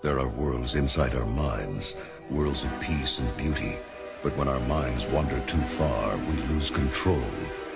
There are worlds inside our minds, worlds of peace and beauty. But when our minds wander too far, we lose control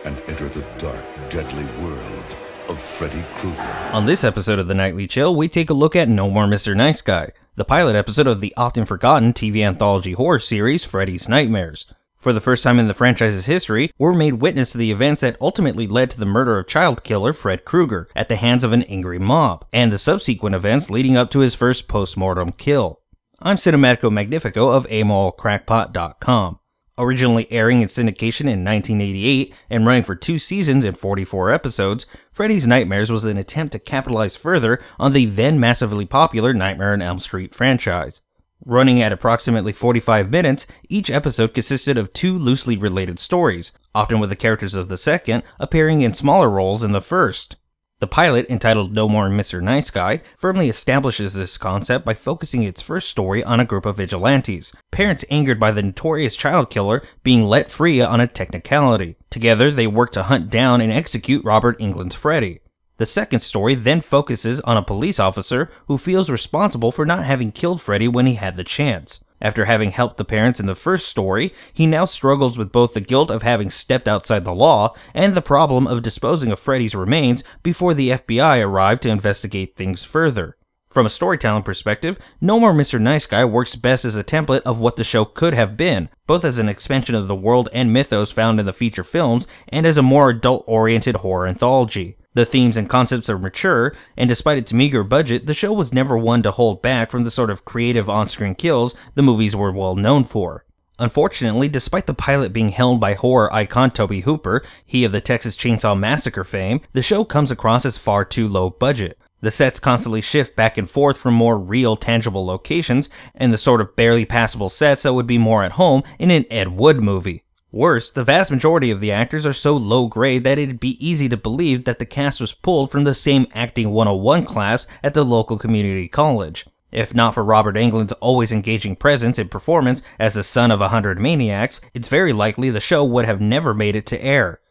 and enter the dark, deadly world of Freddy Krueger. On this episode of The Nightly Chill, we take a look at No More Mr. Nice Guy, the pilot episode of the often forgotten TV anthology horror series Freddy's Nightmares. For the first time in the franchise's history, we're made witness to the events that ultimately led to the murder of child killer Fred Krueger at the hands of an angry mob, and the subsequent events leading up to his first post-mortem kill. I'm Cinematico Magnifico of AMOLCrackpot.com. Originally airing in syndication in 1988 and running for 2 seasons and 44 episodes, Freddy's Nightmares was an attempt to capitalize further on the then massively popular Nightmare on Elm Street franchise. Running at approximately 45 minutes, each episode consisted of 2 loosely related stories, often with the characters of the second appearing in smaller roles in the first. The pilot, entitled No More Mr. Nice Guy, firmly establishes this concept by focusing its first story on a group of vigilantes, parents angered by the notorious child killer being let free on a technicality. Together, they work to hunt down and execute Robert Englund's Freddy. The second story then focuses on a police officer who feels responsible for not having killed Freddy when he had the chance. After having helped the parents in the first story, he now struggles with both the guilt of having stepped outside the law and the problem of disposing of Freddy's remains before the FBI arrived to investigate things further. From a storytelling perspective, No More Mr. Nice Guy works best as a template of what the show could have been, both as an expansion of the world and mythos found in the feature films and as a more adult-oriented horror anthology. The themes and concepts are mature, and despite its meager budget, the show was never one to hold back from the sort of creative on-screen kills the movies were well known for. Unfortunately, despite the pilot being helmed by horror icon Tobe Hooper, he of the Texas Chainsaw Massacre fame, the show comes across as far too low budget. The sets constantly shift back and forth from more real, tangible locations, and the sort of barely passable sets that would be more at home in an Ed Wood movie. Worse, the vast majority of the actors are so low-grade that it'd be easy to believe that the cast was pulled from the same Acting 101 class at the local community college. If not for Robert Englund's always engaging presence and performance as the son of 100 maniacs, it's very likely the show would have never made it to air.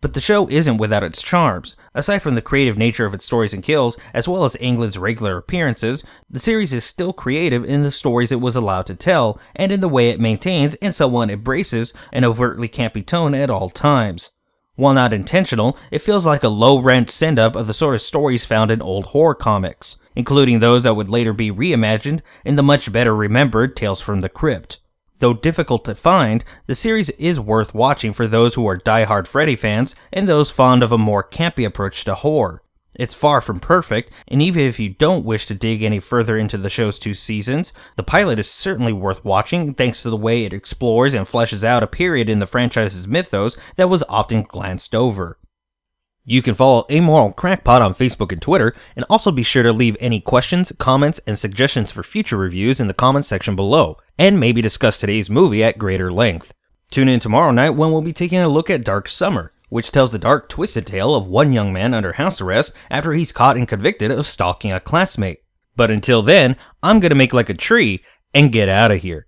But the show isn't without its charms. Aside from the creative nature of its stories and kills, as well as Englund's regular appearances, the series is still creative in the stories it was allowed to tell, and in the way it maintains and somewhat embraces an overtly campy tone at all times. While not intentional, it feels like a low-rent send-up of the sort of stories found in old horror comics, including those that would later be reimagined in the much better remembered Tales from the Crypt. Though difficult to find, the series is worth watching for those who are die-hard Freddy fans and those fond of a more campy approach to horror. It's far from perfect, and even if you don't wish to dig any further into the show's 2 seasons, the pilot is certainly worth watching thanks to the way it explores and fleshes out a period in the franchise's mythos that was often glanced over. You can follow Amoral Crackpot on Facebook and Twitter, and also be sure to leave any questions, comments, and suggestions for future reviews in the comments section below, and maybe discuss today's movie at greater length. Tune in tomorrow night when we'll be taking a look at Dark Summer, which tells the dark, twisted tale of one young man under house arrest after he's caught and convicted of stalking a classmate. But until then, I'm gonna make like a tree and get out of here.